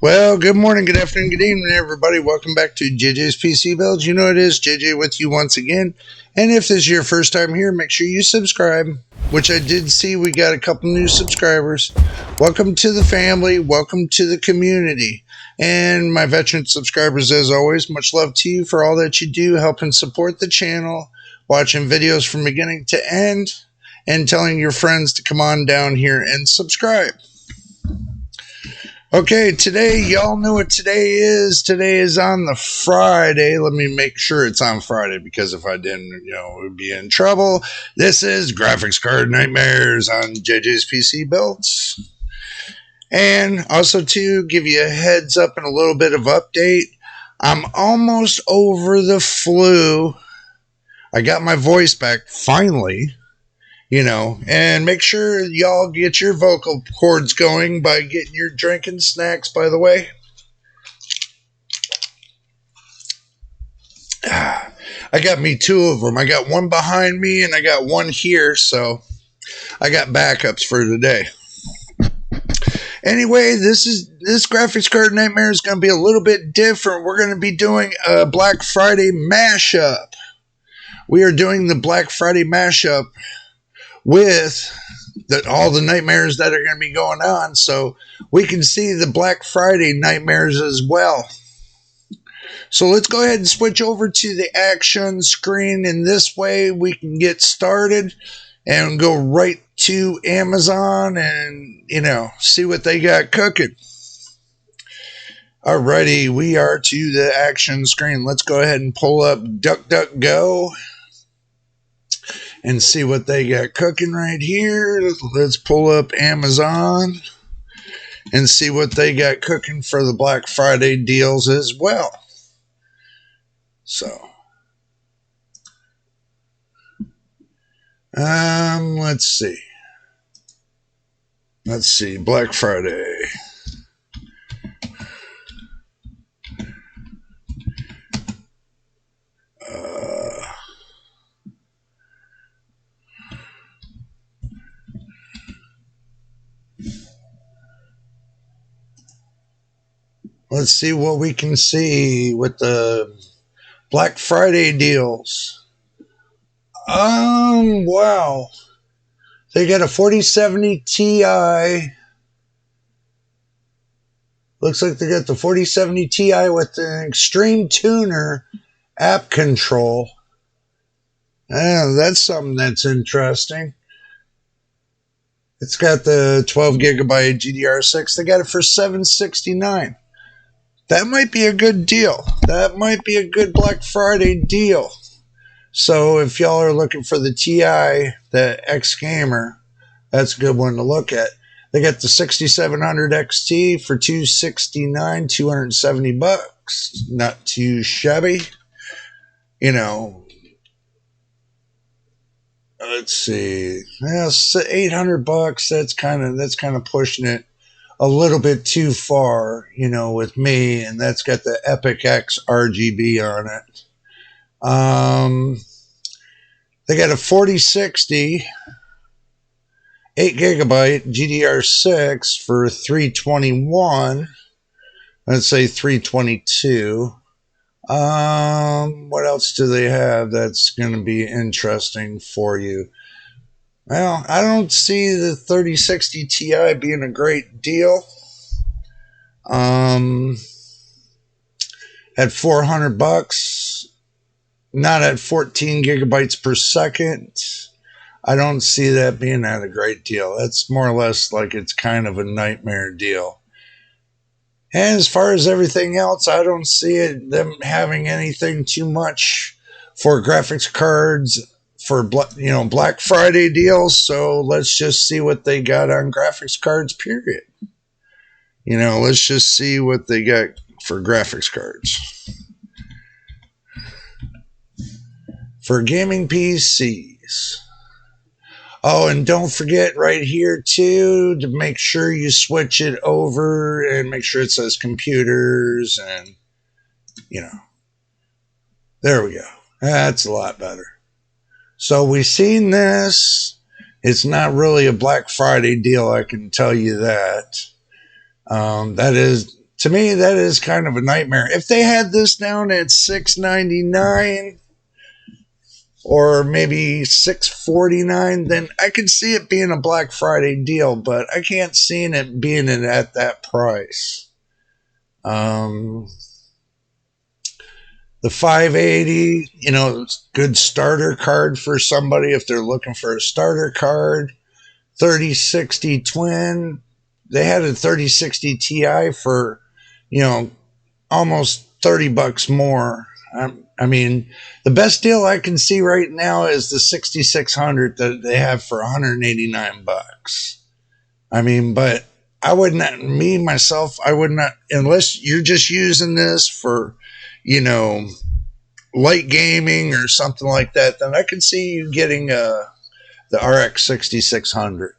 Well, good morning, good afternoon, good evening, everybody. Welcome back to JJ's PC Builds. You know it is JJ with you once again. And if this is your first time here, make sure you subscribe, which I did see we got a couple new subscribers. Welcome to the family. Welcome to the community. And my veteran subscribers, as always, much love to you for all that you do, helping support the channel, watching videos from beginning to end, and telling your friends to come on down here and subscribe. Okay, today, y'all know what today is. Today is on the Friday. Let me make sure it's on Friday, because if I didn't, we'd be in trouble. This is Graphics Card Nightmares on JJ's PC Builds. And also, to give you a heads up and a little bit of update, I'm almost over the flu. I got my voice back, finally. And make sure y'all get your vocal cords going by getting your drinking snacks, by the way. I got me two of them. I got one behind me and I got one here, so I got backups for today. Anyway, this Graphics Card Nightmare is going to be a little bit different. We're going to be doing a Black Friday mashup. We are doing the Black Friday mashup with all the nightmares that are going to be going on, so we can see the Black Friday nightmares as well. So let's go ahead and switch over to the action screen, and this way we can get started and go right to Amazon and, see what they got cooking. Alrighty, we are to the action screen. Let's go ahead and pull up DuckDuckGo and see what they got cooking right here. Let's pull up Amazon and see what they got cooking for the Black Friday deals as well. So, let's see. Black Friday. Let's see what we can see with the Black Friday deals. Wow. They got a 4070 Ti. Looks like they got the 4070 Ti with an Extreme Tuner app control. That's something that's interesting. It's got the 12 gigabyte GDR6. They got it for $769. That might be a good deal. That might be a good Black Friday deal. So if y'all are looking for the Ti, the X Gamer, that's a good one to look at. They got the 6700 XT for $269, $270. Not too shabby. Let's see. $800. That's kind of pushing it a little bit too far, with me, and that's got the Epic X RGB on it. They got a 4060 8 gigabyte GDR6 for $321. Let's say $322. What else do they have that's going to be interesting for you? Well, I don't see the 3060 Ti being a great deal. At $400, not at 14 gigabytes per second. I don't see that being at a great deal. That's more or less like it's kind of a nightmare deal. And as far as everything else, I don't see them having anything too much for graphics cards for Black Friday deals. So let's just see what they got on graphics cards, period. Let's just see what they got for graphics cards. For gaming PCs. Oh, and don't forget right here, too, to make sure you switch it over and make sure it says computers and, there we go. That's a lot better. So we've seen this. It's not really a Black Friday deal, I can tell you that. That is To me, that is kind of a nightmare. If they had this down at $699 or maybe $649, then I could see it being a Black Friday deal, but I can't see it being at that price. The 580, good starter card for somebody if they're looking for a starter card. 3060 Twin, they had a 3060 Ti for, almost $30 more. I mean, the best deal I can see right now is the 6600 that they have for $189. I mean, but I would not, me myself, I would not, unless you're just using this for, light gaming or something like that, then I could see you getting the RX 6600.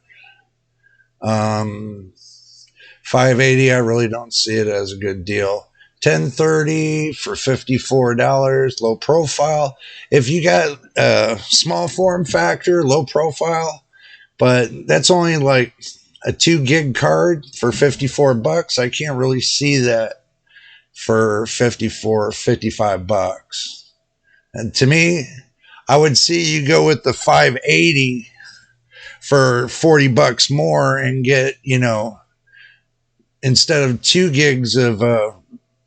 580, I really don't see it as a good deal. 1030 for $54, low profile. If you got a small form factor, low profile, but that's only like a 2 gig card for $54, I can't really see that for $55. And to me, I would see you go with the 580 for $40 more and get, instead of 2 gigs of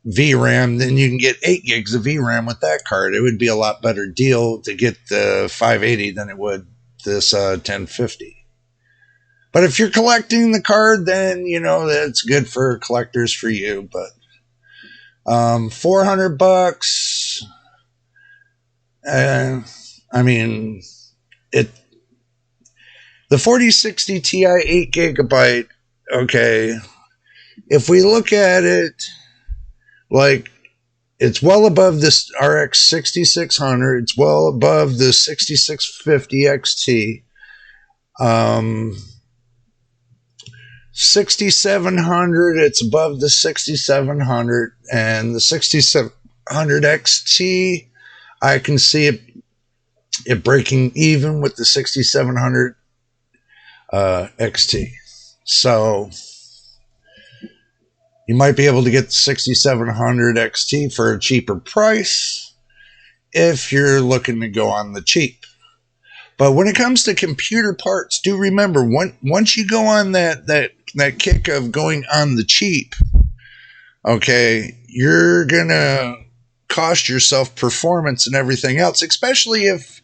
VRAM, then you can get 8 gigs of VRAM with that card. It would be a lot better deal to get the 580 than it would this 1050. But if you're collecting the card, then, that's good for collectors for you. But $400, I mean, the 4060 Ti 8 gigabyte, okay, if we look at it, like, it's well above this RX 6600, it's well above the 6650 XT, 6700, it's above the 6700, and the 6700 XT, I can see it breaking even with the 6700 XT. So you might be able to get the 6700 XT for a cheaper price if you're looking to go on the cheap. But when it comes to computer parts, do remember, once you go on that kick of going on the cheap, okay, you're going to cost yourself performance and everything else, especially if,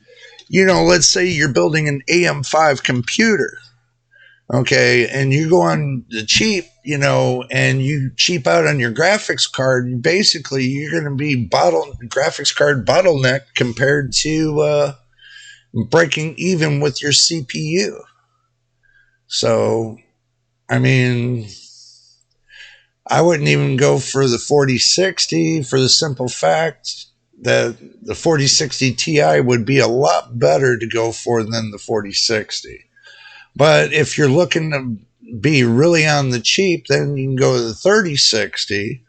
let's say you're building an AM5 computer. Okay, and you go on the cheap, and you cheap out on your graphics card, basically you're going to be graphics card bottleneck compared to breaking even with your CPU. So, I mean, I wouldn't even go for the 4060 for the simple fact that the 4060 Ti would be a lot better to go for than the 4060. But if you're looking to be really on the cheap, then you can go to the 3060,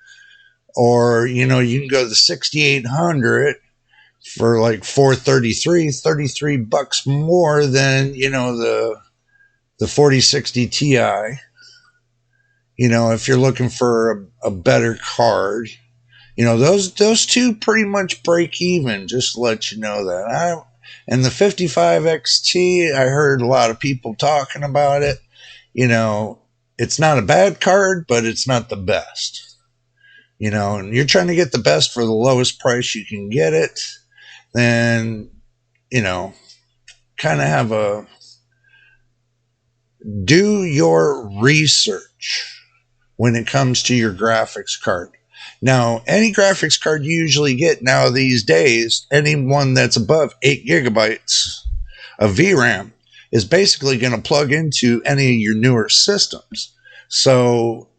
or, you can go to the 6800 for like $33 more than, the 4060 Ti. If you're looking for a better card, those two pretty much break even, just to let you know that. And the 55 XT, I heard a lot of people talking about it. It's not a bad card, but it's not the best. And you're trying to get the best for the lowest price you can get it, then, kind of do your research when it comes to your graphics card. Now, any graphics card you usually get now these days, any one that's above 8 gigabytes of VRAM, is basically going to plug into any of your newer systems. So,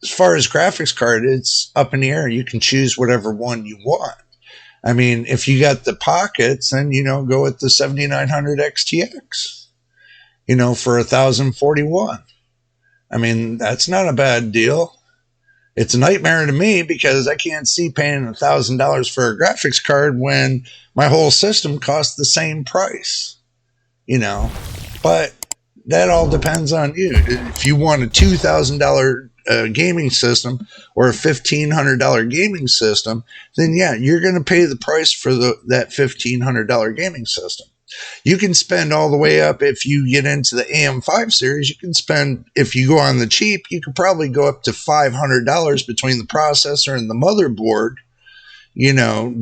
as far as graphics card, it's up in the air. You can choose whatever one you want. I mean, if you got the pockets, then, go with the 7900 XTX, for $1,041. I mean, that's not a bad deal. It's a nightmare to me because I can't see paying $1,000 for a graphics card when my whole system costs the same price, But that all depends on you. If you want a $2,000 a gaming system or a $1,500 gaming system, then yeah, you're going to pay the price for that $1,500 gaming system. You can spend all the way up. If you get into the AM5 series, you can spend, if you go on the cheap, you could probably go up to $500 between the processor and the motherboard,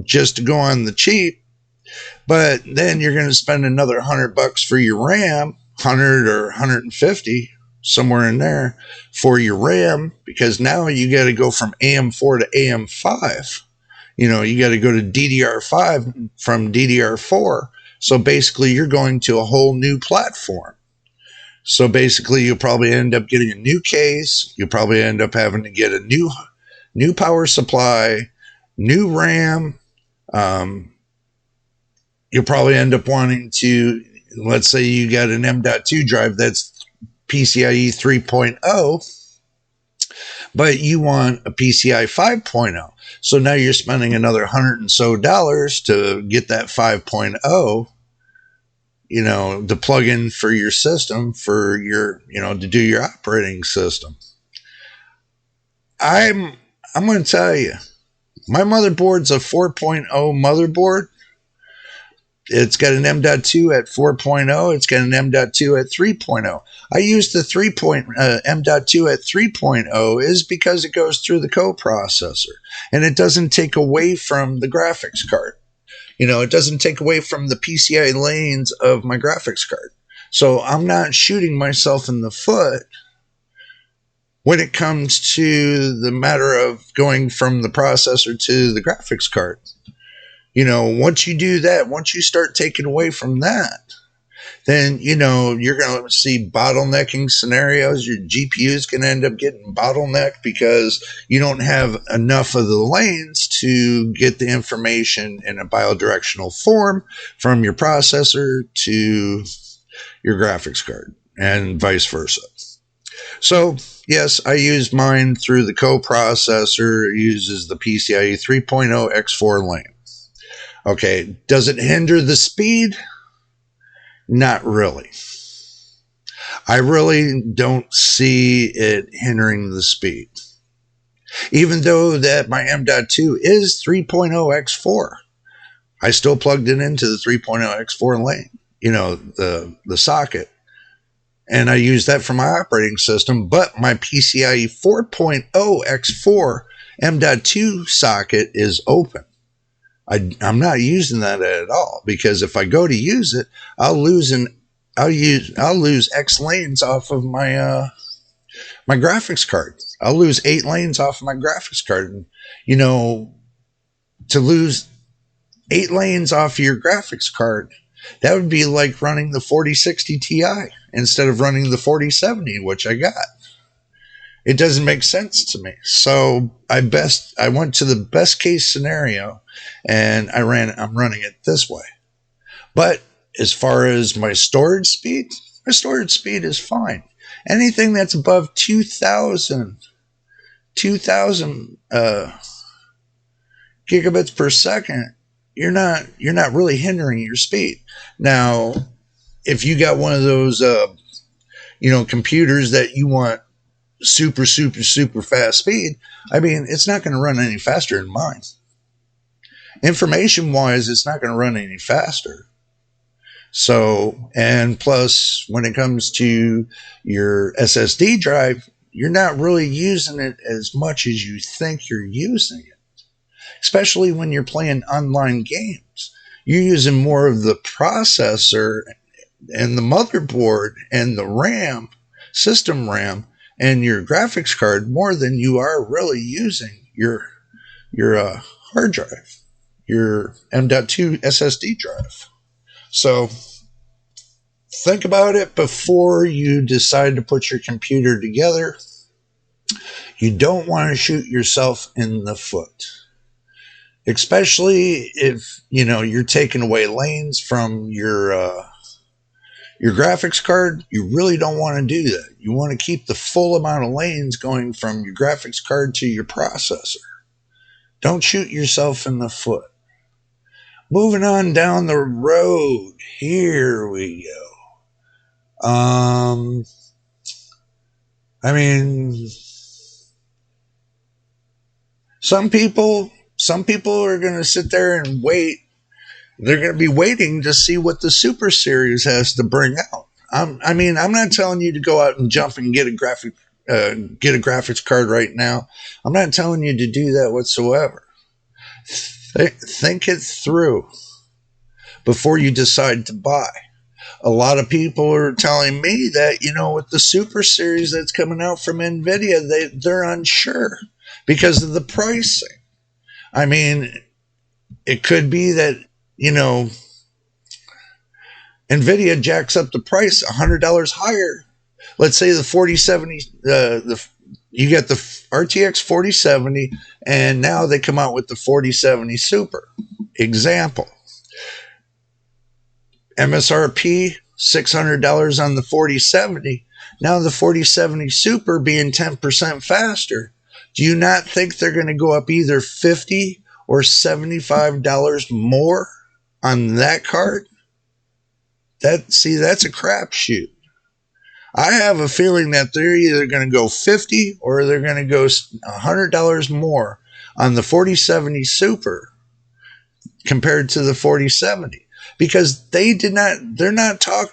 just to go on the cheap. But then you're going to spend another $100 for your RAM, 100 or 150, somewhere in there, for your RAM, because now you got to go from AM4 to AM5. You got to go to DDR5 from DDR4. So basically, you're going to a whole new platform. So basically, you'll probably end up getting a new case. You'll probably end up having to get a new power supply, new RAM. You'll probably end up wanting to, let's say you got an M.2 drive that's PCIe 3.0, but you want a PCI 5.0. So now you're spending another $100 and so to get that 5.0, to plug in for your system, for your, to do your operating system. I'm going to tell you, my motherboard's a 4.0 motherboard. It's got an M.2 at 4.0. It's got an M.2 at 3.0. I use the M.2 at 3.0 is because it goes through the coprocessor, and it doesn't take away from the graphics card. It doesn't take away from the PCI lanes of my graphics card. So I'm not shooting myself in the foot when it comes to the matter of going from the processor to the graphics card. Once you do that, once you start taking away from that, then, you're going to see bottlenecking scenarios. Your GPU is going to end up getting bottlenecked because you don't have enough of the lanes to get the information in a bidirectional form from your processor to your graphics card and vice versa. So, yes, I use mine through the coprocessor. It uses the PCIe 3.0 X4 lane. Okay, does it hinder the speed? Not really. I really don't see it hindering the speed. Even though that my M.2 is 3.0 X4, I still plugged it into the 3.0 X4 lane, the socket. And I use that for my operating system, but my PCIe 4.0 X4 M.2 socket is open. I'm not using that at all, because if I go to use it, I'll lose X lanes off of my my graphics card. I'll lose 8 lanes off of my graphics card. And, to lose 8 lanes off of your graphics card, that would be like running the 4060 Ti instead of running the 4070, which I got. It doesn't make sense to me. So I went to the best case scenario, and I'm running it this way. But as far as my storage speed is fine. Anything that's above 2,000 gigabits per second, you're not really hindering your speed. Now, if you got one of those computers that you want super fast speed, it's not going to run any faster than mine. Information wise, it's not going to run any faster. So, and plus, when it comes to your SSD drive, you're not really using it as much as you think you're using it, especially when you're playing online games. You're using more of the processor and the motherboard and the RAM, system RAM, and your graphics card more than you are really using your hard drive, your M.2 SSD drive. So think about it before you decide to put your computer together. You don't want to shoot yourself in the foot, especially if you're taking away lanes from your graphics card. You really don't want to do that. You want to keep the full amount of lanes going from your graphics card to your processor. Don't shoot yourself in the foot. Moving on down the road, here we go. Some people are going to sit there and wait. They're going to be waiting to see what the Super Series has to bring out. I'm not telling you to go out and jump and get a graphics card right now. I'm not telling you to do that whatsoever. Think it through before you decide to buy. A lot of people are telling me that, with the Super Series that's coming out from NVIDIA, they're unsure because of the pricing. I mean, it could be that, NVIDIA jacks up the price $100 higher. Let's say the 4070, you get the RTX 4070, and now they come out with the 4070 Super. Example. MSRP $600 on the 4070. Now the 4070 Super being 10% faster. Do you not think they're going to go up either $50 or $75 more on that card? That's a crapshoot. I have a feeling that they're either going to go $50 or they're going to go $100 more on the 4070 Super compared to the 4070. Because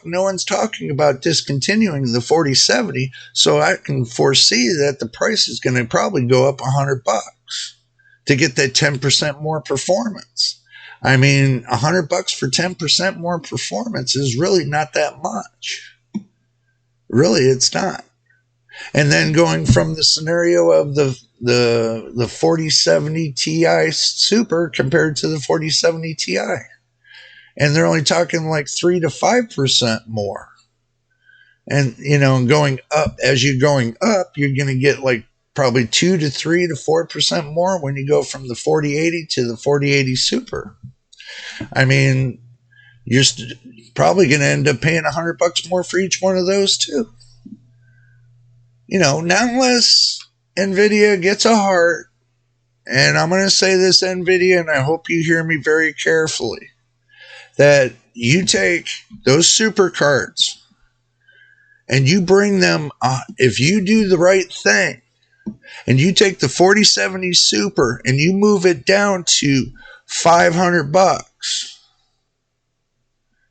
no one's talking about discontinuing the 4070, so I can foresee that the price is going to probably go up $100 to get that 10% more performance. I mean, $100 for 10% more performance is really not that much. Really, it's not. And then going from the scenario of the 4070 Ti Super compared to the 4070 Ti. And they're only talking like 3 to 5% more. And, going up, as you're going up, you're going to get like probably 2 to 3 to 4% more when you go from the 4080 to the 4080 Super. I mean, you're probably going to end up paying $100 more for each one of those too. Not unless NVIDIA gets a heart, and I'm going to say this, NVIDIA, and I hope you hear me very carefully, that you take those super cards and you bring them, if you do the right thing, and you take the 4070 Super and you move it down to $500,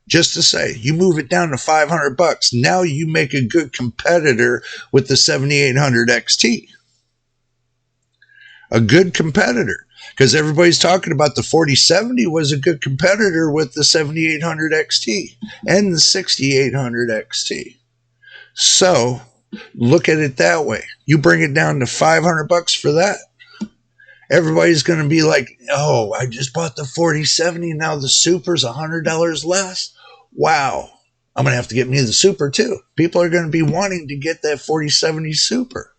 just to say, you move it down to $500, now you make a good competitor with the 7800 XT. A good competitor. Because everybody's talking about the 4070 was a good competitor with the 7800 XT and the 6800 XT. So look at it that way. You bring it down to $500 for that. Everybody's going to be like, oh, I just bought the 4070. Now the Super's $100 less. Wow. I'm going to have to get me the Super too. People are going to be wanting to get that 4070 Super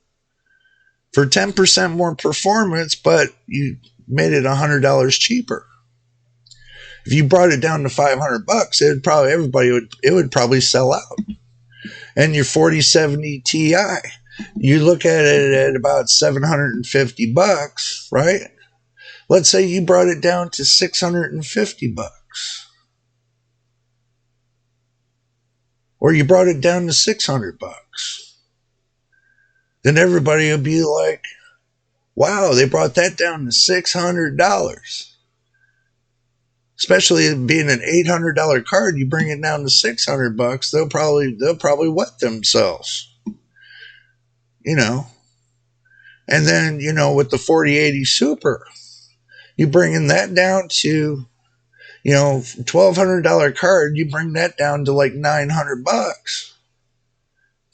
for 10% more performance, but you made it $100 cheaper. If you brought it down to $500, it would probably sell out. And your 4070 Ti, you look at it at about $750, right? Let's say you brought it down to $650, or you brought it down to $600. Then everybody will be like, wow, they brought that down to $600. Especially being an $800 card, you bring it down to $600, they'll probably wet themselves. And then, with the 4080 Super, you bringing that down to, $1,200 card, you bring that down to like $900.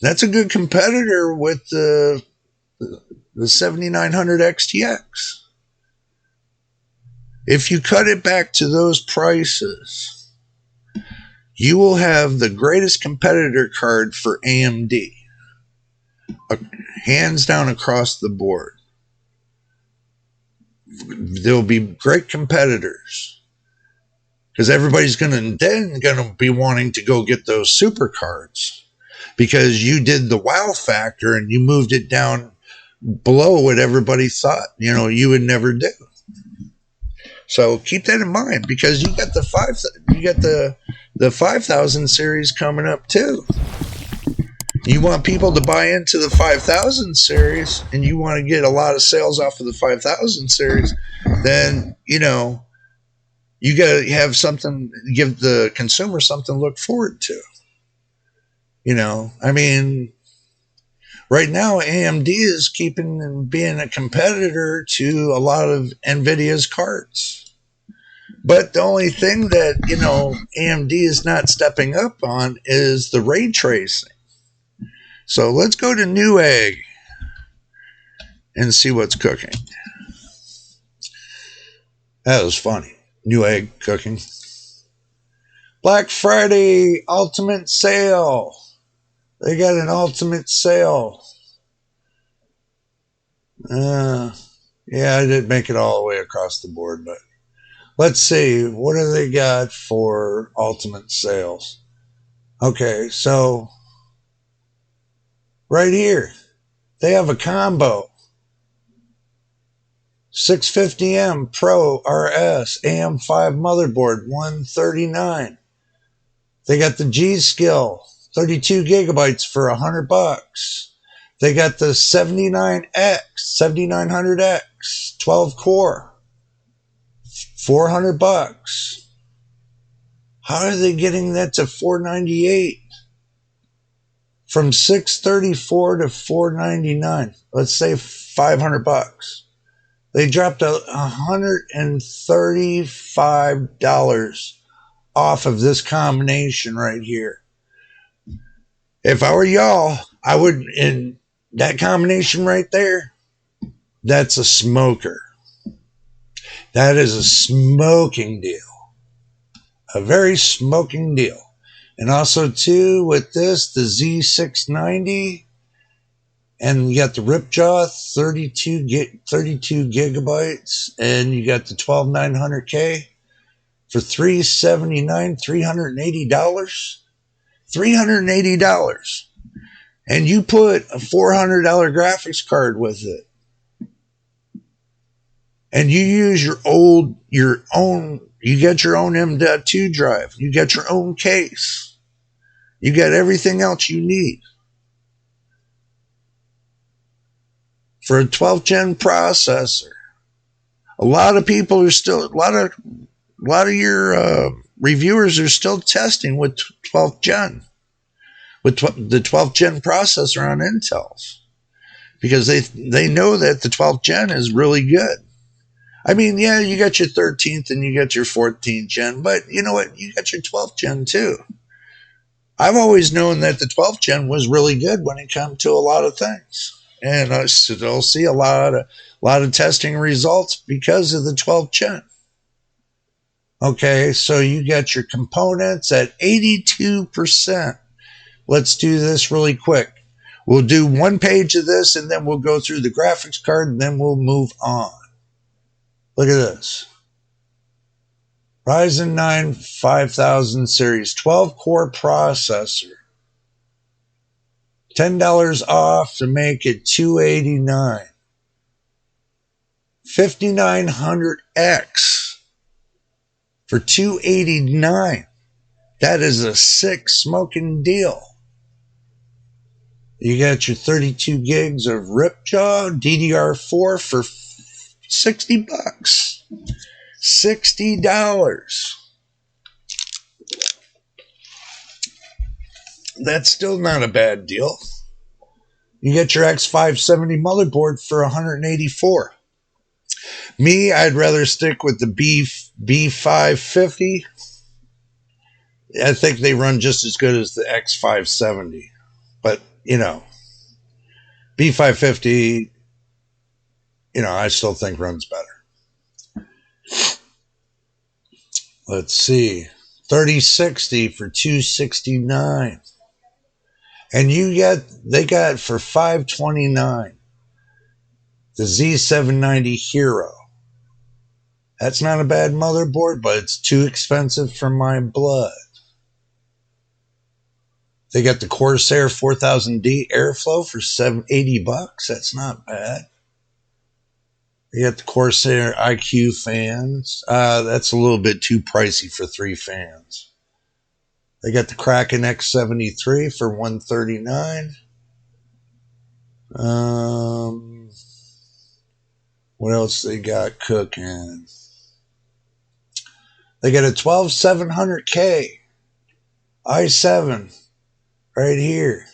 That's a good competitor with the 7900 XTX. If you cut it back to those prices, you will have the greatest competitor card for AMD. Hands down across the board. There'll be great competitors. Because everybody's going to be wanting to go get those super cards. Because you did the wow factor and you moved it down below what everybody thought, you would never do. So keep that in mind, because you got the 5000 series coming up too. You want people to buy into the 5000 series and you want to get a lot of sales off of the 5000 series, then, you know, you got to have something, give the consumer something to look forward to. You know, I mean, right now, AMD is keeping and being a competitor to a lot of NVIDIA's cards. But the only thing that, you know, AMD is not stepping up on is the ray tracing. So let's go to Newegg and see what's cooking. That was funny. Newegg cooking. Black Friday ultimate sale. They got an ultimate sale. Yeah, I didn't make it all the way across the board, but let's see. What do they got for ultimate sales? Okay, so right here, they have a combo. 650M Pro RS AM5 motherboard, $139. They got the G Skill, 32 gigabytes for $100. They got the 7900X, 12 core, $400. How are they getting that to $498? From $634 to $499. Let's say $500. They dropped $135 off of this combination right here. If I were y'all, I would, in that combination right there, that's a smoker. That is a smoking deal. A very smoking deal. And also, too, with this, the Z690, and you got the Ripjaw, 32 gigabytes, and you got the 12900K for $379, $380. $380. And you put a $400 graphics card with it. And you use your own, you get your own M.2 drive. You get your own case. You got everything else you need. For a 12th gen processor, a lot of people are still, a lot of your reviewers are still testing with 12th gen, with the 12th gen processor on Intel's, because they know that the 12th gen is really good. I mean, yeah, you got your 13th and you got your 14th gen, but you know what? You got your 12th gen too. I've always known that the 12th gen was really good when it comes to a lot of things. And I still see a lot of testing results because of the 12th gen. Okay, so you got your components at 82%. Let's do this really quick. We'll do one page of this and then we'll go through the graphics card and then we'll move on. Look at this. Ryzen 9 5000 series, 12 core processor. $10 off to make it $289. 5900X for $289. That is a sick smoking deal. You got your 32 gigs of Ripjaw DDR4 for $60. $60. That's still not a bad deal. You get your X570 motherboard for $184. Me, I'd rather stick with the B550. I think they run just as good as the X570. But, you know, B550, you know, I still think runs better. Let's see. 3060 for $269. And they got for $529 the Z790 Hero. That's not a bad motherboard, but it's too expensive for my blood. They got the Corsair 4000D Airflow for $80. That's not bad. They got the Corsair IQ fans. That's a little bit too pricey for 3 fans. They got the Kraken X73 for $139. What else they got cooking? They got a 12700K i7 right here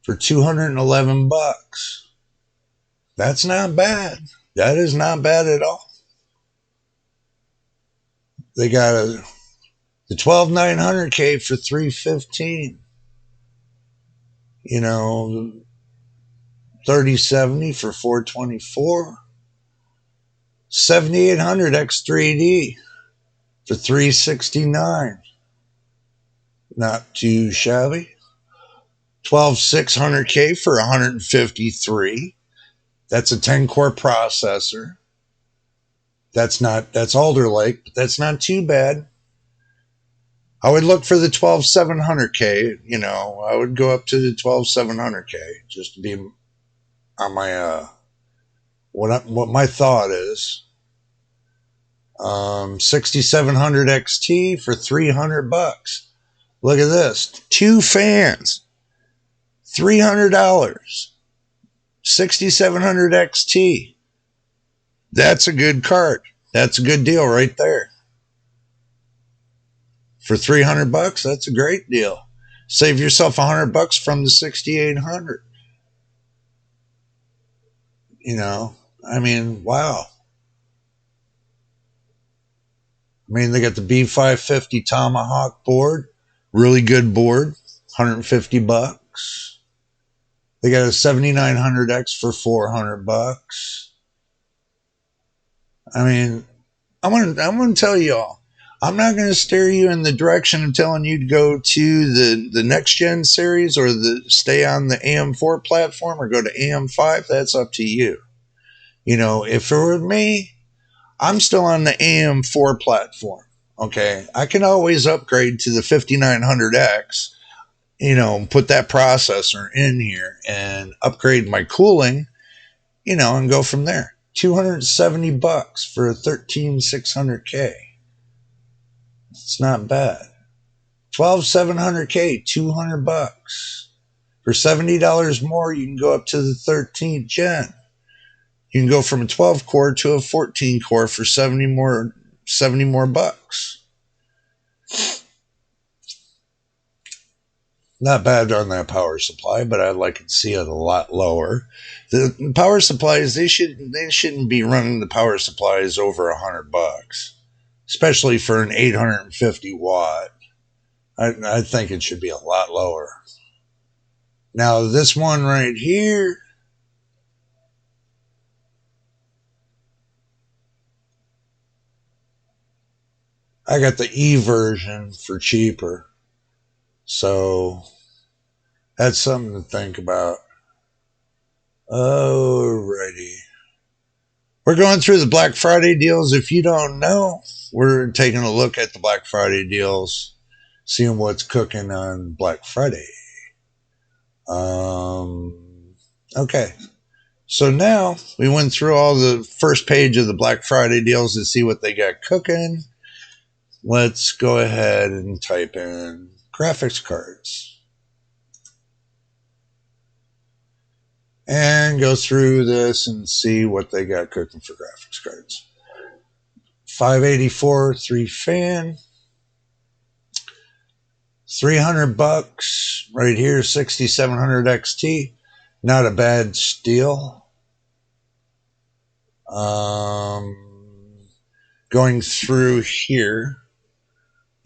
for $211. That's not bad. That is not bad at all. They got the 12900K for $315. You know, 3070 for $424. 7800 X3D for $369. Not too shabby. 12600K for $153. That's a 10-core processor. That's Alder Lake, but that's not too bad. I would look for the 12700K. You know, I would go up to the 12700K just to be on my what my thought is. 6700 XT for $300. Look at this, 2 fans, $300. 6700 XT. That's a good card. That's a good deal right there. For $300, that's a great deal. Save yourself $100 from the 6800. You know, I mean, wow. I mean, they got the B550 Tomahawk board, really good board, $150. They got a 7900X for $400. I mean, I'm gonna tell y'all, I'm not gonna steer you in the direction of telling you to go to the next gen series or stay on the AM4 platform or go to AM5. That's up to you. You know, if it were me, I'm still on the AM4 platform. Okay, I can always upgrade to the 5900X. You know, put that processor in here and upgrade my cooling. You know, and go from there. $270 for a 13600K. It's not bad. 12700K, $200. For $70 more, you can go up to the 13th gen. You can go from a 12 core to a 14 core for 70 more bucks. Not bad on that power supply, but I'd like to see it a lot lower. The power supplies, they shouldn't be running the power supplies over $100, especially for an 850 watt. I think it should be a lot lower. Now this one right here, I got the E version for cheaper. So that's something to think about. Alrighty. We're going through the Black Friday deals. If you don't know, we're taking a look at the Black Friday deals, seeing what's cooking on Black Friday. Okay. So now we went through all the first page of the Black Friday deals to see what they got cooking. Let's go ahead and type in graphics cards and go through this and see what they got cooking for graphics cards. 584 3 fan, $300 right here. 6700 XT, not a bad steal. Going through here,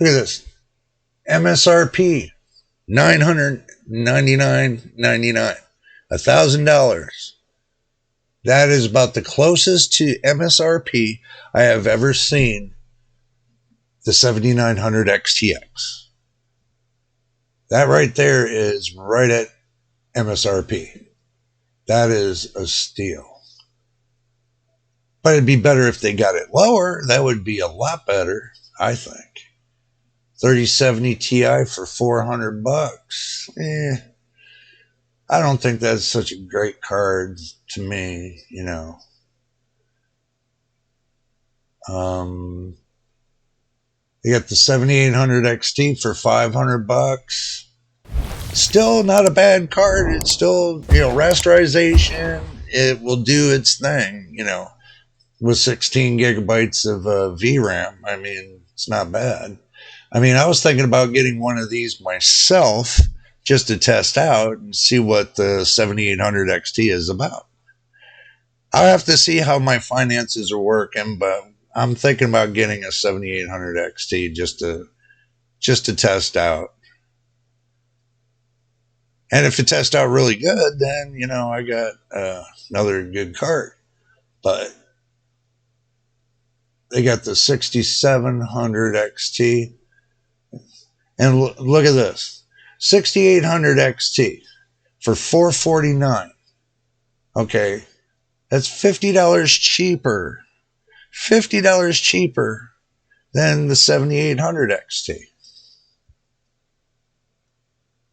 look at this, MSRP $999.99, $1,000. That is about the closest to MSRP I have ever seen the 7900 XTX. That right there is right at MSRP. That is a steal. But it'd be better if they got it lower. That would be a lot better, I think. 3070 Ti for $400. I don't think that's such a great card to me, you know. They got the 7800 XT for $500. Still not a bad card. It's still, rasterization. It will do its thing, with 16 gigabytes of VRAM. I mean, it's not bad. I mean, I was thinking about getting one of these myself just to test out and see what the 7800 XT is about. I'll have to see how my finances are working, but I'm thinking about getting a 7800 XT just to test out. And if it tests out really good, then I got another good card. But they got the 6700 XT, and look at this, 6800 XT for $449. Okay, that's $50 cheaper. $50 cheaper than the 7800 XT.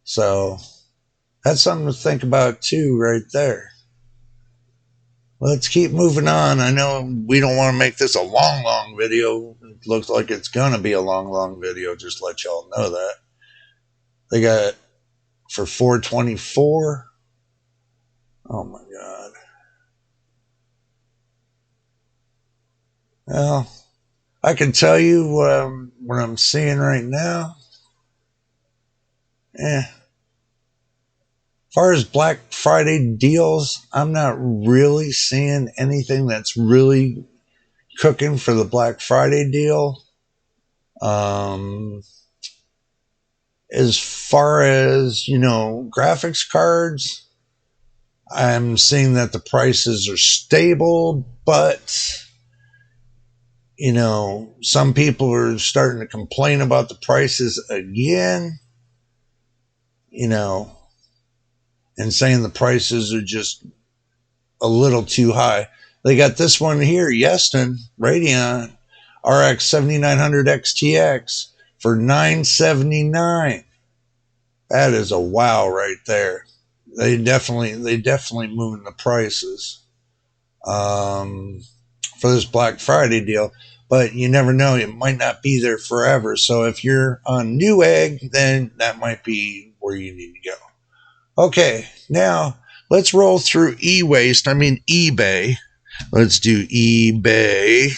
So that's something to think about too, right there. Let's keep moving on. I know we don't want to make this a long video. It looks like it's going to be a long video, just to let y'all know that. They got for $424. Oh my God. Well, I can tell you what I'm seeing right now. As far as Black Friday deals, I'm not really seeing anything that's really cooking for the Black Friday deal. As far as, graphics cards, I'm seeing that the prices are stable, but, some people are starting to complain about the prices again, and saying the prices are just a little too high. They got this one here, Yeston Radeon RX 7900 XTX for $979. That is a wow right there. They definitely moving the prices for this Black Friday deal. But you never know, it might not be there forever. So if you're on Newegg, then that might be where you need to go. Okay, now let's roll through eBay. Let's do eBay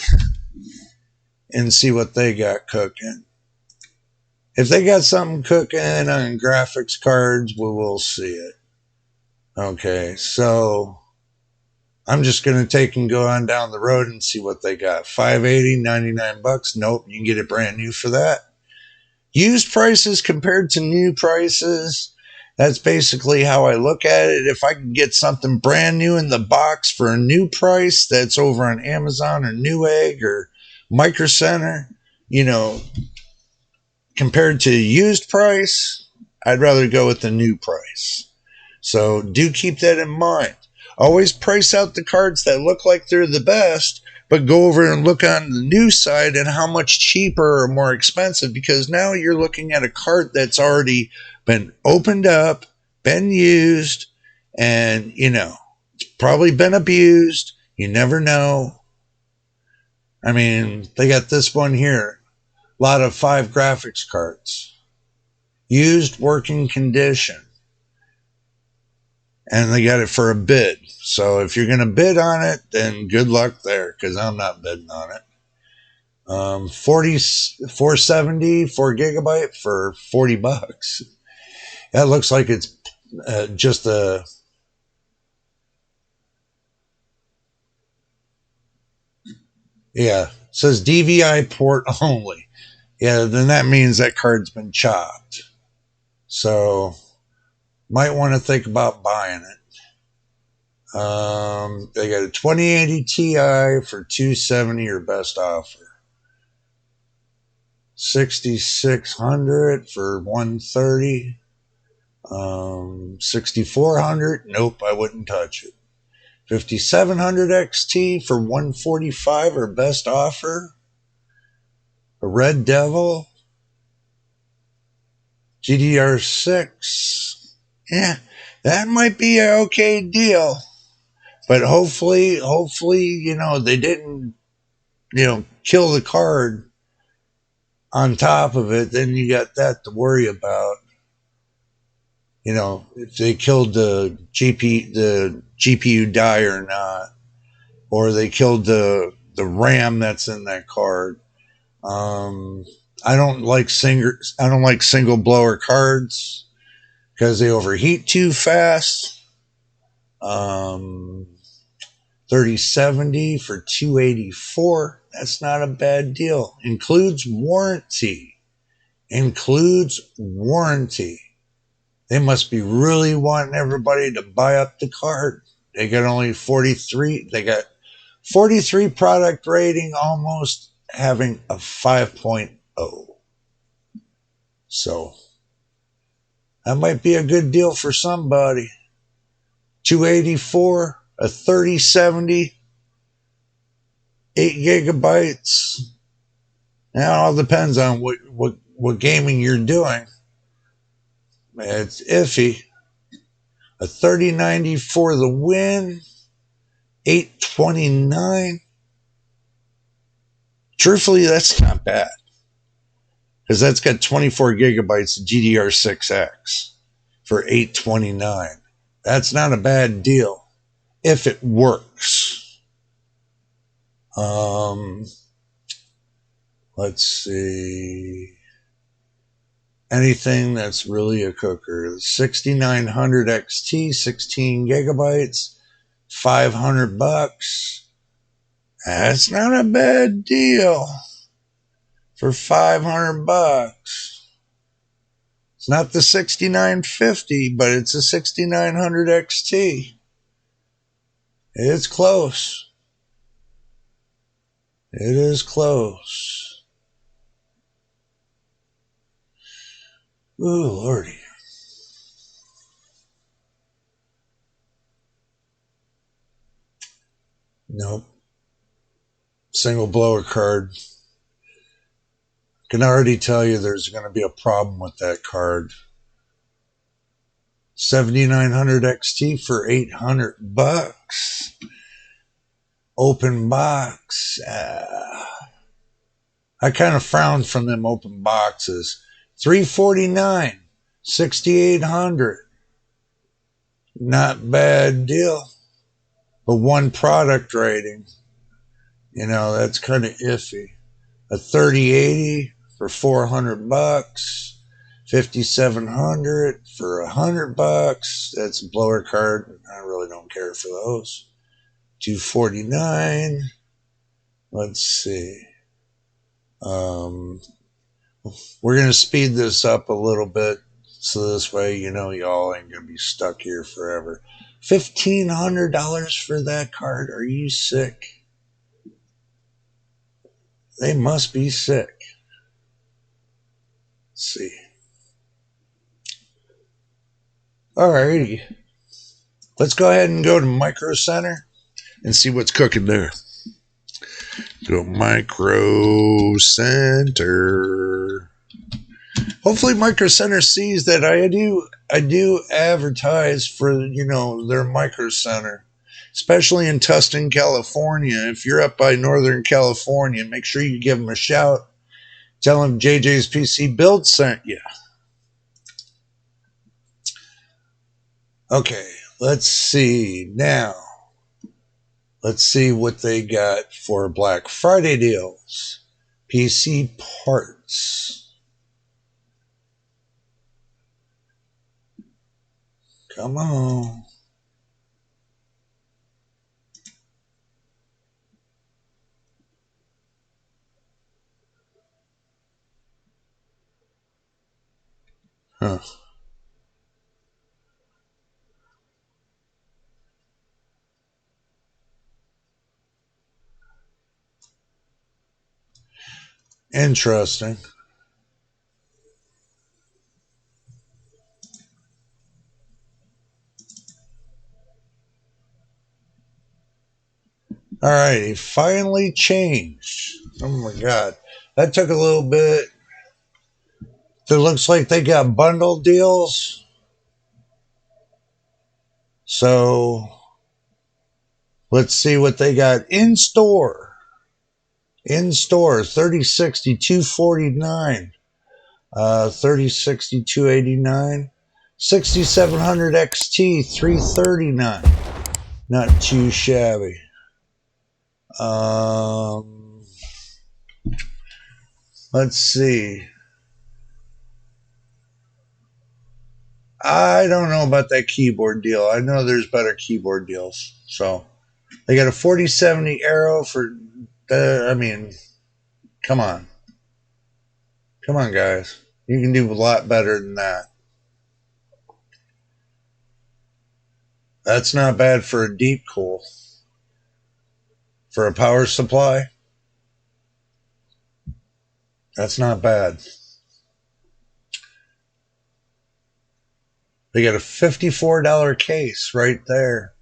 and see what they got cooking. If they got something cooking on graphics cards, we will see it. Okay, so I'm just going to take and go on down the road and see what they got. $580, $99. Nope, you can get it brand new for that. Used prices compared to new prices. That's basically how I look at it. If I can get something brand new in the box for a new price that's over on Amazon or Newegg or Micro Center, compared to used price, I'd rather go with the new price. So do keep that in mind. Always price out the cards that look like they're the best, but go over and look on the new side and how much cheaper or more expensive, because now you're looking at a card that's already been opened up, been used, and, it's probably been abused. You never know. I mean, they got this one here. A lot of 5 graphics cards. Used, working condition. And they got it for a bid. So if you're going to bid on it, then good luck there, because I'm not bidding on it. 470, 4 gigabyte for $40. That looks like it's just a... Yeah, it says DVI port only. Yeah, then that means that card's been chopped. So, might want to think about buying it. They got a 2080 Ti for $270 or best offer. 6600 for $130. 6400, nope, I wouldn't touch it. 5700 XT for $145 or best offer. A Red Devil. GDR6. Yeah, that might be an okay deal. But hopefully, they didn't, kill the card on top of it, then you got that to worry about. You know, if they killed the GPU die or not, or they killed the RAM that's in that card. Um, I don't like single blower cards because they overheat too fast. 3070 for 284. That's not a bad deal. Includes warranty. They must be really wanting everybody to buy up the card. They got only 43. They got 43 product rating, almost having a 5.0. So that might be a good deal for somebody. 284, a 3070, 8 gigabytes. Now it all depends on what gaming you're doing. It's iffy. A 3090 for the win. 829. Truthfully, that's not bad. Because that's got 24 gigabytes of GDR6X for 829. That's not a bad deal if it works. Let's see. Anything that's really a cooker. 6900 XT, 16 gigabytes, $500. That's not a bad deal for $500. It's not the 6950, but it's a 6900 XT. It's close. It is close. Ooh, Lordy. Nope. Single blower card. Can already tell you there's going to be a problem with that card. 7900 XT for $800. Open box. I kind of frowned from them open boxes. $349, 6800. Not bad deal. But one product rating. You know, that's kind of iffy. A 3080 for $400. 5700 for $100. That's a blower card. I really don't care for those. 249. Let's see. We're going to speed this up a little bit so this way, you know, y'all ain't going to be stuck here forever. $1,500 for that card. Are you sick? They must be sick. Let's see. Alrighty. Let's go ahead and go to Micro Center and see what's cooking there. Go Micro Center. Hopefully Micro Center sees that I do advertise for, you know, their Micro Center, especially in Tustin, California. If you're up by Northern California, make sure you give them a shout. Tell them JJ's PC Build sent you. Okay, let's see now. Let's see what they got for Black Friday deals. PC parts. Come on. Huh. Interesting. All right, it finally changed. Oh my God. That took a little bit. It looks like they got bundle deals. So let's see what they got in store. In store, 3060, 249, 3060, 289, 6700 XT, 339. Not too shabby. Let's see. I don't know about that keyboard deal. I know there's better keyboard deals. So they got a 4070 Aero for the, I mean, come on. Come on, guys. You can do a lot better than that. That's not bad for a deep cool. For a power supply, that's not bad. They got a $54 case right there.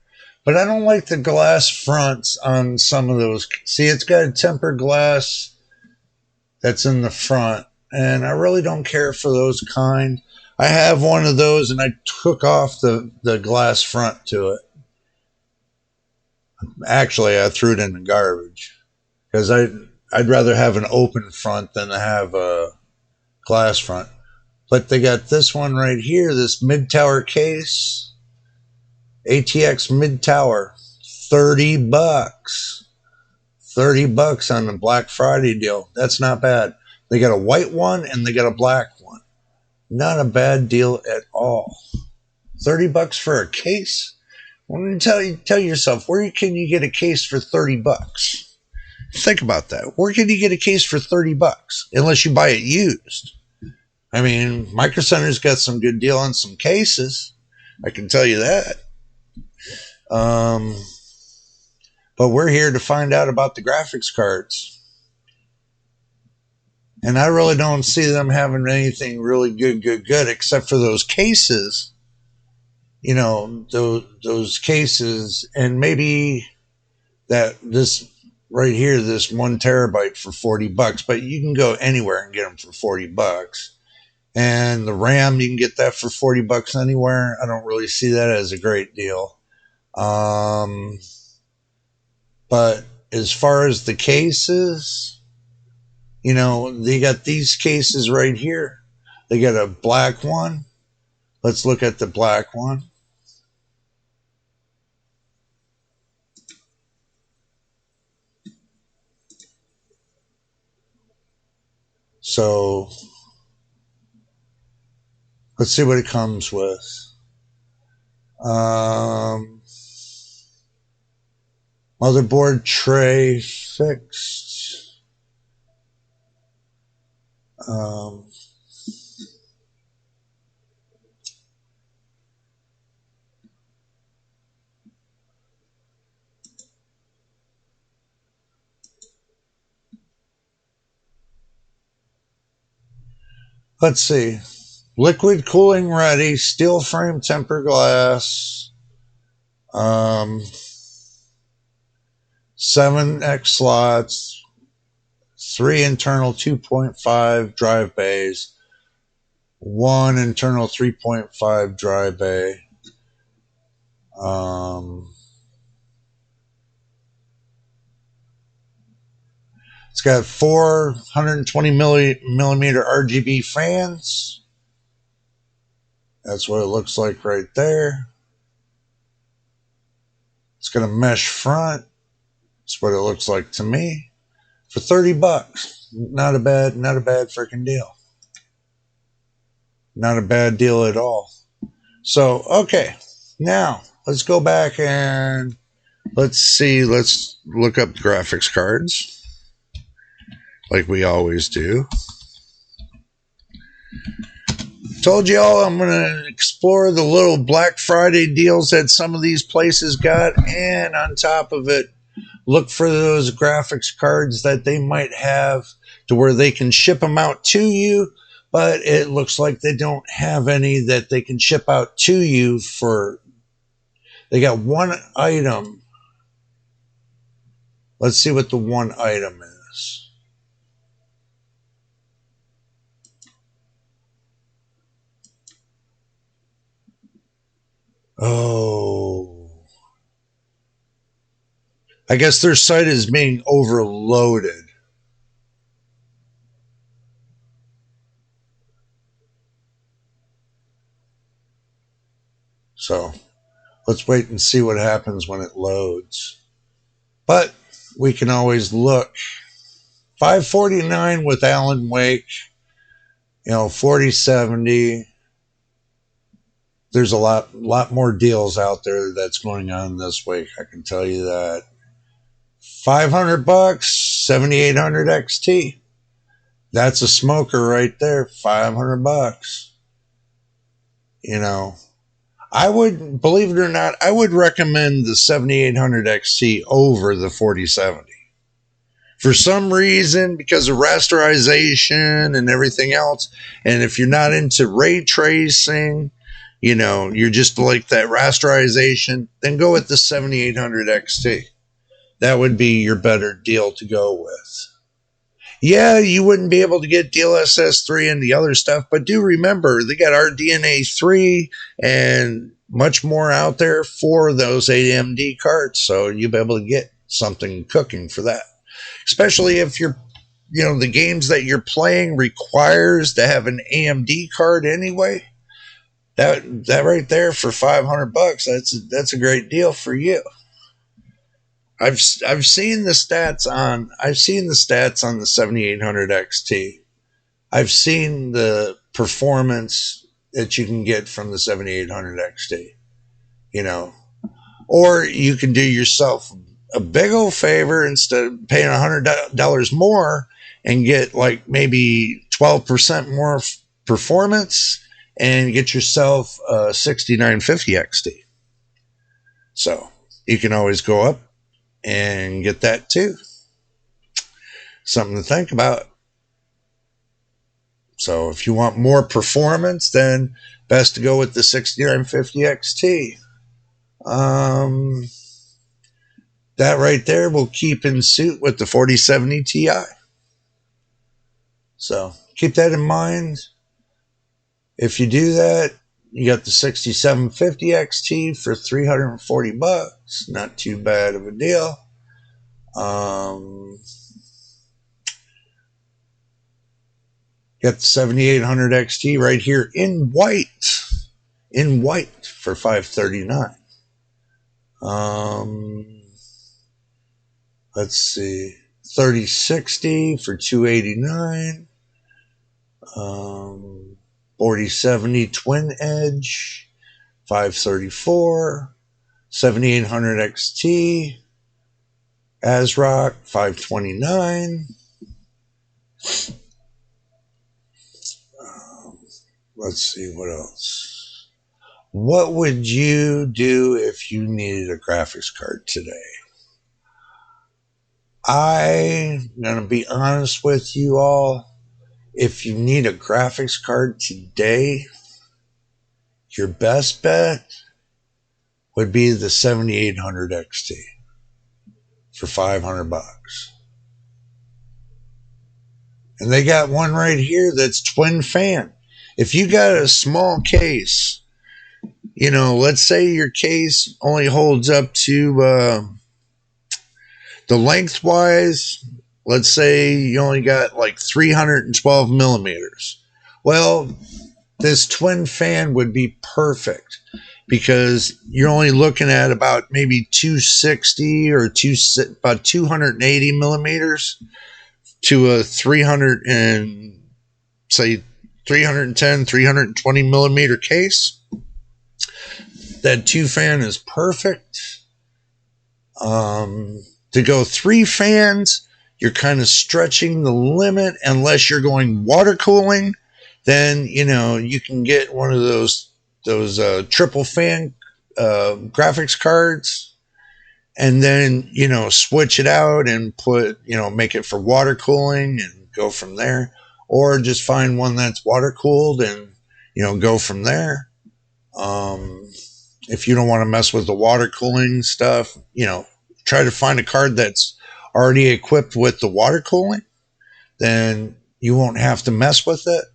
But I don't like the glass fronts on some of those. See, it's got a tempered glass that's in the front, and I really don't care for those kind. I have one of those, and I took off the glass front to it. Actually, I threw it in the garbage because I'd rather have an open front than to have a glass front. But they got this one right here, this mid-tower case, ATX mid-tower, $30. $30 on the Black Friday deal. That's not bad. They got a white one and they got a black one. Not a bad deal at all. $30 for a case? Well, tell yourself, where can you get a case for $30? Think about that. Where can you get a case for $30? Unless you buy it used. I mean, Micro Center's got some good deal on some cases. I can tell you that. But we're here to find out about the graphics cards. And I really don't see them having anything really good, except for those cases. You know, those cases, and maybe that this right here, this 1 terabyte for $40. But you can go anywhere and get them for $40. And the RAM, you can get that for $40 anywhere. I don't really see that as a great deal. But as far as the cases, you know, they got these cases right here. They got a black one. Let's look at the black one. So let's see what it comes with. Motherboard tray fixed. Let's see. Liquid cooling ready, steel frame tempered glass. 7X slots, 3 internal 2.5 drive bays, 1 internal 3.5 drive bay. It's got 420 millimeter RGB fans. That's what it looks like right there. It's got a mesh front. That's what it looks like to me. For $30. Not a bad freaking deal. Not a bad deal at all. So, okay. Now, let's go back and let's see. Let's look up graphics cards like we always do. Told y'all I'm going to explore the little Black Friday deals that some of these places got, and on top of it, look for those graphics cards that they might have to where they can ship them out to you, but it looks like they don't have any that they can ship out to you for. They got one item. Let's see what the one item is. Oh. I guess their site is being overloaded. So let's wait and see what happens when it loads. But we can always look. 549 with Alan Wake, 4070. There's a lot more deals out there that's going on this week. I can tell you that. $500, 7800 XT. That's a smoker right there. $500. I would, believe it or not, I would recommend the 7800 XT over the 4070. For some reason, because of rasterization and everything else, and if you're not into ray tracing, you're just like that rasterization, then go with the 7800 XT. That would be your better deal to go with. Yeah, you wouldn't be able to get DLSS 3 and the other stuff, but do remember they got RDNA 3 and much more out there for those AMD cards, so you'll be able to get something cooking for that. Especially if the games that you're playing requires to have an AMD card anyway. That right there for $500, that's a great deal for you. I've seen the stats on the 7800 XT. I've seen the performance that you can get from the 7800 XT. Or you can do yourself a big old favor instead of paying $100 more and get like maybe 12% more performance and get yourself a 6950 XT. So you can always go up and get that too. Something to think about. So if you want more performance, then best to go with the 6950 XT. That right there will keep in suit with the 4070 Ti. So keep that in mind. If you do that, you got the 6750 XT for $340. Not too bad of a deal. Got the 7800 XT right here in white for $539. Let's see, 3060 for $289. 4070 Twin Edge, $534. 7800 XT ASRock, $529. Let's see what else. What would you do if you needed a graphics card today? I'm going to be honest with you all. If you need a graphics card today, your best bet would be the 7800 XT for $500. And they got one right here that's twin fan. If you got a small case, let's say your case only holds up to the lengthwise, let's say you only got like 312 millimeters. Well, this twin fan would be perfect because you're only looking at about maybe 260 or about 280 millimeters to a 310, 320 millimeter case. That two fan is perfect. To go three fans, you're kind of stretching the limit unless you're going water cooling. Then, you can get one of those triple fan graphics cards and then, switch it out and put, make it for water cooling and go from there. Or just find one that's water cooled and, go from there. If you don't want to mess with the water cooling stuff, try to find a card that's already equipped with the water cooling. Then you won't have to mess with it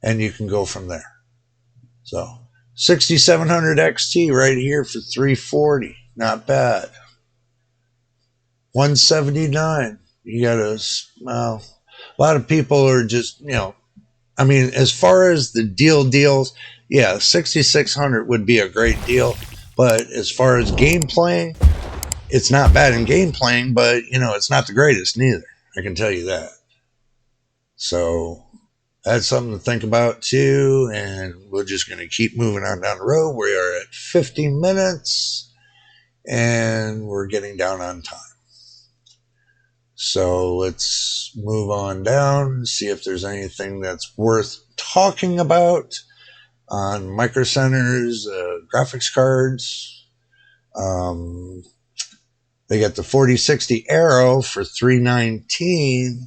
and you can go from there. So 6700 XT right here for $340. Not bad. 179. You got a lot of people are just, as far as the deals, yeah, 6600 would be a great deal. But as far as game playing, it's not bad in game playing, but it's not the greatest neither. I can tell you that. So that's something to think about too. And we're just going to keep moving on down the road. We are at 50 minutes and we're getting down on time. So let's move on down and see if there's anything that's worth talking about on Micro Center's graphics cards. They got the 4060 Aero for $319.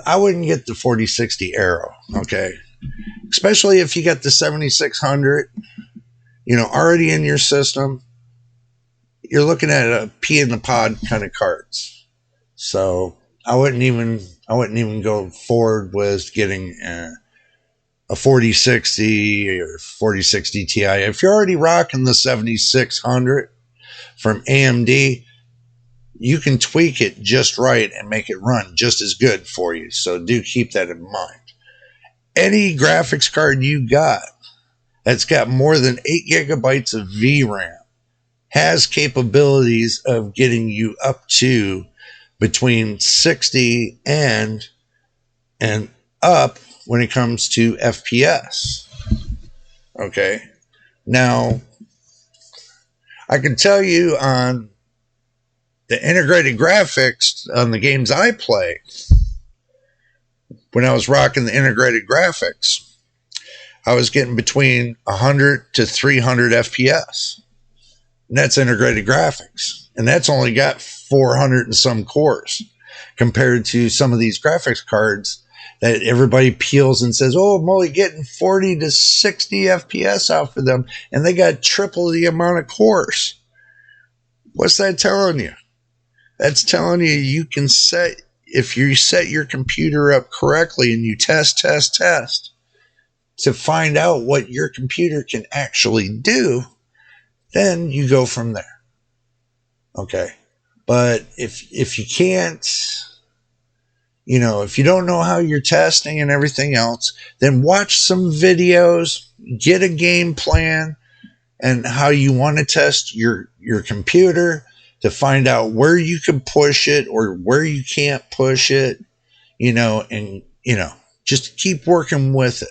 I wouldn't get the 4060 Aero, okay? Especially if you got the 7600, already in your system. You're looking at a pea in the pod kind of cards. So I wouldn't even go forward with getting a 4060 or 4060 Ti. If you're already rocking the 7600 from AMD, you can tweak it just right and make it run just as good for you. So do keep that in mind. Any graphics card you got that's got more than 8 gigabytes of VRAM has capabilities of getting you up to between 60 and up when it comes to FPS. Okay. Now, I can tell you on the integrated graphics on the games I play, when I was rocking the integrated graphics, I was getting between 100 to 300 FPS. And that's integrated graphics. And that's only got 400 and some cores compared to some of these graphics cards that everybody peels and says, oh, I'm only getting 40 to 60 FPS out for them. And they got triple the amount of cores. What's that telling you? That's telling you you can set, if you set your computer up correctly and you test to find out what your computer can actually do, then you go from there. Okay. But if you can't, if you don't know how you're testing and everything else, then watch some videos, get a game plan and how you want to test your computer to find out where you can push it or where you can't push it, and just keep working with it.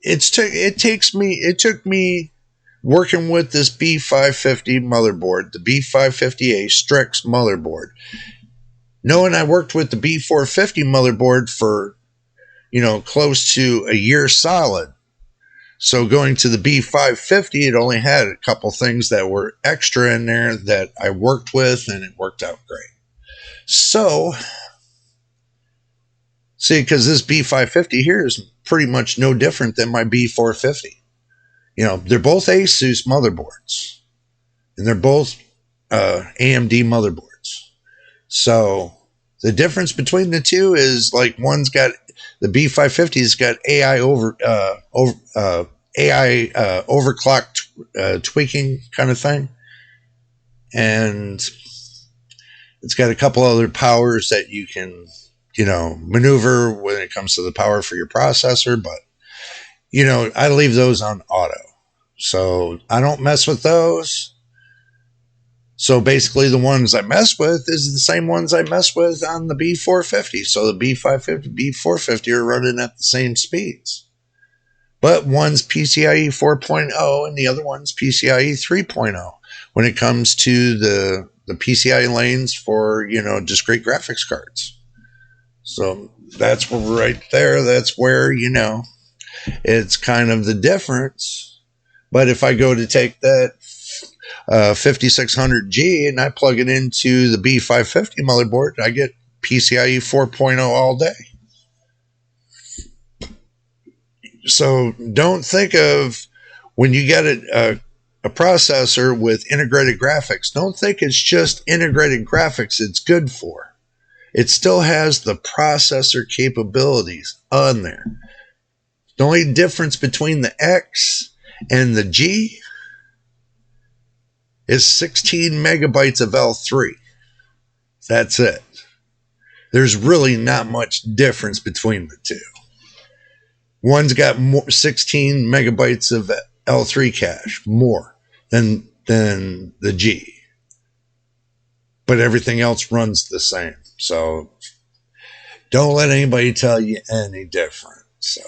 It took me working with this B550 motherboard, the B550A Strix motherboard, knowing I worked with the B450 motherboard for, close to a year solid. So going to the B550, it only had a couple things that were extra in there that I worked with, and it worked out great. So, see, because this B550 here is pretty much no different than my B450. They're both asus motherboards, and they're both AMD motherboards. So the difference between the two is like one's got the B550's got AI overclock tweaking kind of thing, and it's got a couple other powers that you can maneuver when it comes to the power for your processor, but I leave those on auto. So I don't mess with those. So basically the ones I mess with is the same ones I mess with on the B450. So the B550, B450 are running at the same speeds. But one's PCIe 4.0 and the other one's PCIe 3.0 when it comes to the PCIe lanes for, discrete graphics cards. So that's right there. That's where, it's kind of the difference. But if I go to take that 5600G and I plug it into the B550 motherboard, I get PCIe 4.0 all day. So don't think of when you get a processor with integrated graphics, don't think it's just integrated graphics it's good for. It still has the processor capabilities on there. The only difference between the X and the G is 16 megabytes of L3. That's it. There's really not much difference between the two. One's got 16 megabytes of L3 cache, more than the G. But everything else runs the same. So don't let anybody tell you any different. So,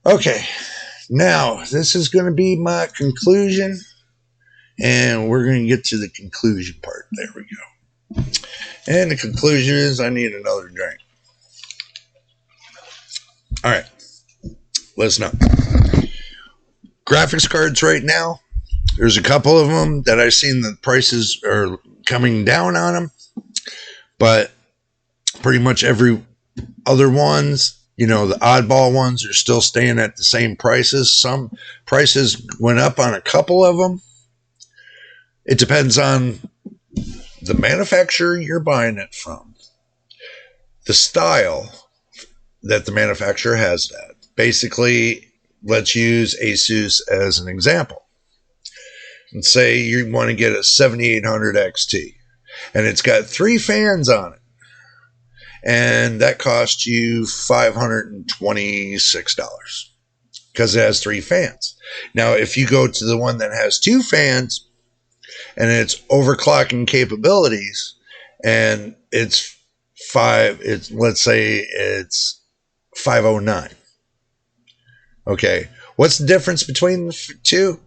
okay. Now, this is going to be my conclusion. And we're going to get to the conclusion part. There we go. And the conclusion is I need another drink. All right. Listen up. Graphics cards right now, there's a couple of them that I've seen the prices are coming down on them. But pretty much every other ones, the oddball ones are still staying at the same prices. Some prices went up on a couple of them. It depends on the manufacturer you're buying it from. The style that the manufacturer has that. Basically, let's use Asus as an example. And say you want to get a 7800 XT. And it's got 3 fans on it. And that costs you $526 because it has 3 fans. Now, if you go to the one that has 2 fans and it's overclocking capabilities and let's say it's 509. Okay. What's the difference between the two?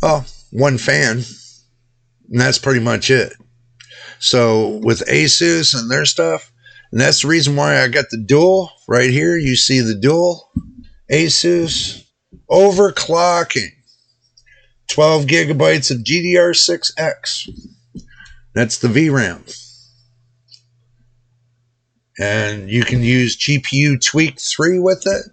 Oh, 1 fan. And that's pretty much it. So with Asus and their stuff, and that's the reason why I got the dual right here. You see the dual Asus overclocking 12 gigabytes of GDR6X. That's the VRAM. And you can use GPU Tweak 3 with it.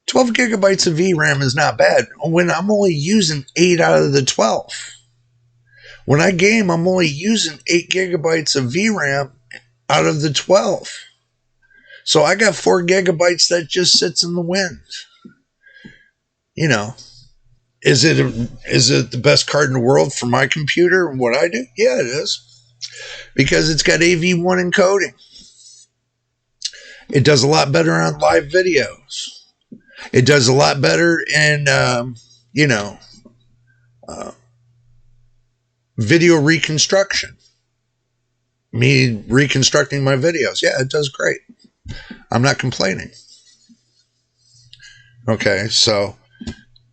12 gigabytes of VRAM is not bad when I'm only using 8 out of the 12. When I game, I'm only using 8 gigabytes of VRAM out of the 12. So I got 4 gigabytes that just sits in the wind. Is it the best card in the world for my computer and what I do? Yeah, it is. Because it's got AV1 encoding. It does a lot better on live videos. It does a lot better in, video reconstruction. Me reconstructing my videos. Yeah, it does great. I'm not complaining. Okay, so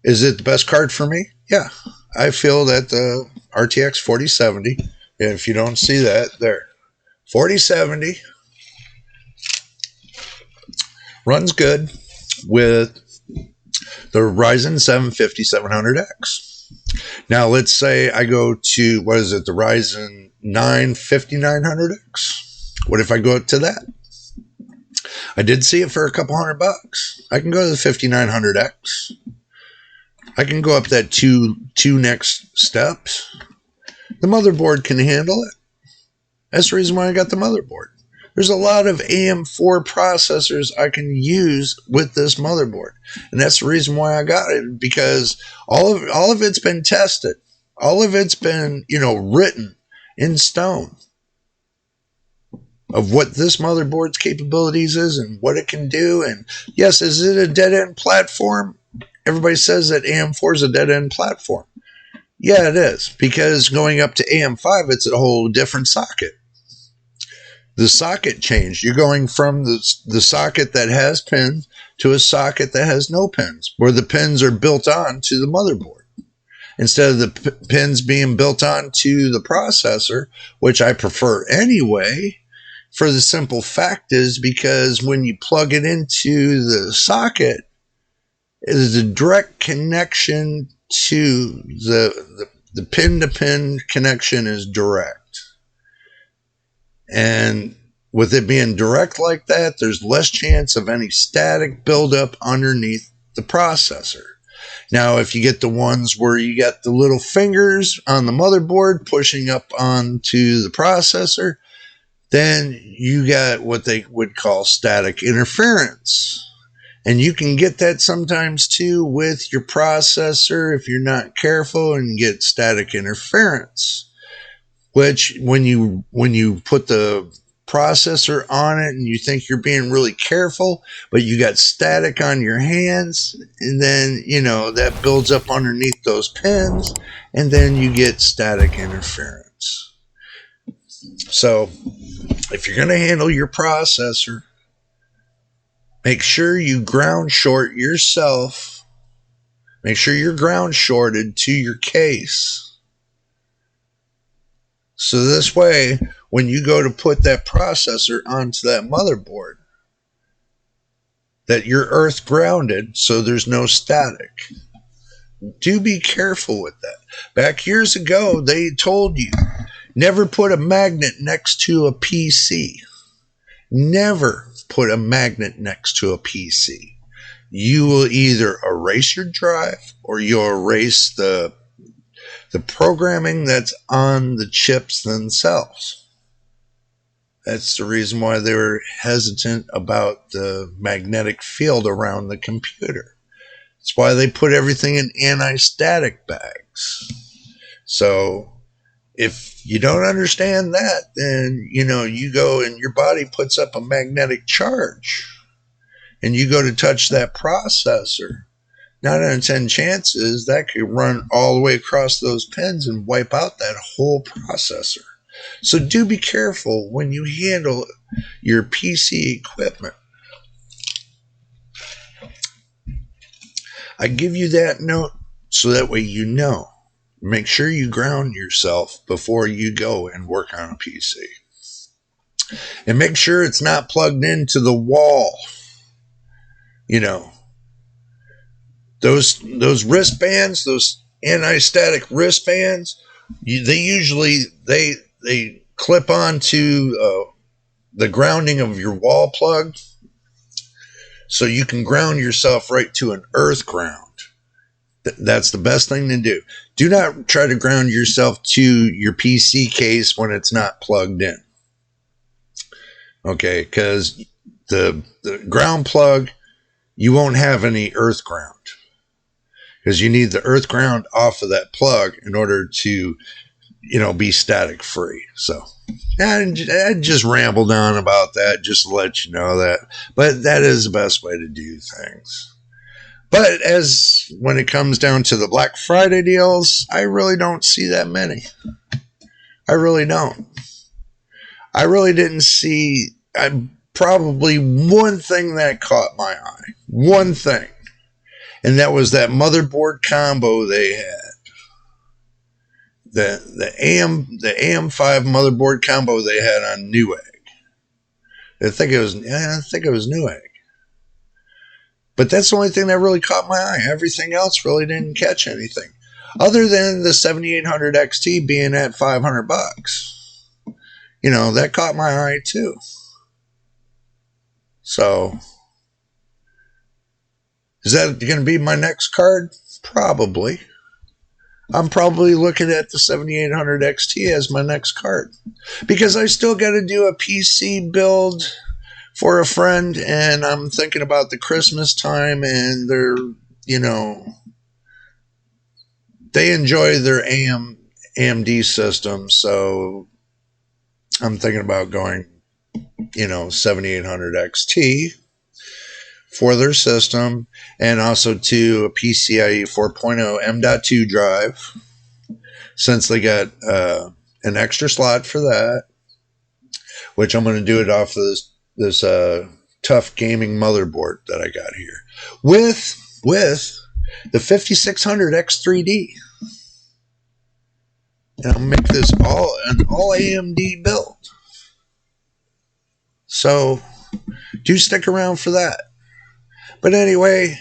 is it the best card for me? Yeah. I feel that the RTX 4070, if you don't see that, there. 4070 runs good with the Ryzen 7 5700X. Now, let's say I go to, the Ryzen 9 5900X. What if I go to that? I did see it for a couple $100. I can go to the 5900X. I can go up that two next steps. The motherboard can handle it. That's the reason why I got the motherboard. There's a lot of AM4 processors I can use with this motherboard. And that's the reason why I got it, because all of it's been tested. All of it's been, written in stone of what this motherboard's capabilities is and what it can do. And yes, is it a dead-end platform? Everybody says that AM4 is a dead-end platform. Yeah, it is, because going up to AM5, it's a whole different socket. The socket changed. You're going from the socket that has pins to a socket that has no pins, where the pins are built on to the motherboard. Instead of the pins being built on to the processor, which I prefer anyway, for the simple fact is because when you plug it into the socket, it is a direct connection to the pin-to-pin connection is direct. And with it being direct like that, there's less chance of any static buildup underneath the processor. Now, if you get the ones where you got the little fingers on the motherboard pushing up onto the processor, then you got what they would call static interference. And you can get that sometimes too with your processor if you're not careful and get static interference. Which when you put the processor on it and you think you're being really careful, but you got static on your hands, and then, that builds up underneath those pins, and then you get static interference. So if you're going to handle your processor, make sure you ground short yourself. Make sure you're ground shorted to your case. So this way, when you go to put that processor onto that motherboard, that you're earth grounded, so there's no static. Do be careful with that. Back years ago, they told you, never put a magnet next to a PC. Never put a magnet next to a PC. You will either erase your drive or you'll erase the programming that's on the chips themselves. That's the reason why they were hesitant about the magnetic field around the computer. That's why they put everything in anti-static bags. So if you don't understand that, then, you go and your body puts up a magnetic charge and you go to touch that processor. 9 out of 10 chances that could run all the way across those pins and wipe out that whole processor. So do be careful when you handle your PC equipment. I give you that note so that way you know. Make sure you ground yourself before you go and work on a PC. And make sure it's not plugged into the wall. Those wristbands, those anti-static wristbands, they clip onto the grounding of your wall plug, so you can ground yourself right to an earth ground. That's the best thing to do. Do not try to ground yourself to your PC case when it's not plugged in. Okay, because the ground plug, you won't have any earth ground. Because you need the earth ground off of that plug in order to, be static free. So I just rambled on about that just to let you know that. But that is the best way to do things. But when it comes down to the Black Friday deals, I really don't see that many. I really don't. I really didn't see probably one thing that caught my eye. One thing. And that was that motherboard combo they had. The AM5 motherboard combo they had on Newegg. I think it was Newegg. But that's the only thing that really caught my eye. Everything else really didn't catch anything. Other than the 7800 XT being at $500. That caught my eye too. So, is that going to be my next card? Probably. I'm probably looking at the 7800 XT as my next card. Because I still got to do a PC build for a friend, and I'm thinking about the Christmas time, and they're, they enjoy their AMD system, so I'm thinking about going, 7800 XT for their system, and also to a PCIe 4.0 M.2 drive, since they got an extra slot for that, which I'm going to do it off of this tough gaming motherboard that I got here, with the 5600 X3D. And I'll make this an all AMD build. So do stick around for that. But anyway,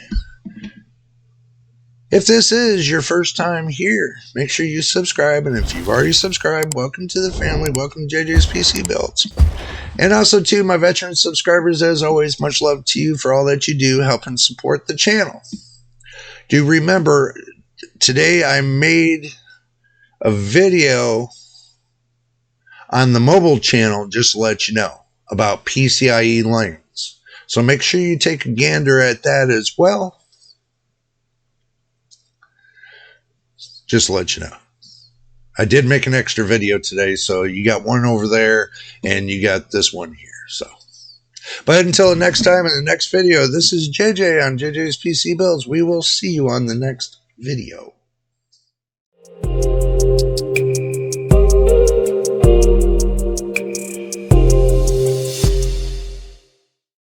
if this is your first time here, make sure you subscribe. And if you've already subscribed, welcome to the family. Welcome to JJ's PC Builds. And also to my veteran subscribers, as always, much love to you for all that you do, helping support the channel. Do remember, today I made a video on the mobile channel, just to let you know, about PCIe lanes. So make sure you take a gander at that as well. Just to let you know. I did make an extra video today, so you got one over there and you got this one here. So, but until the next time in the next video, this is JJ on JJ's PC Builds. We will see you on the next video.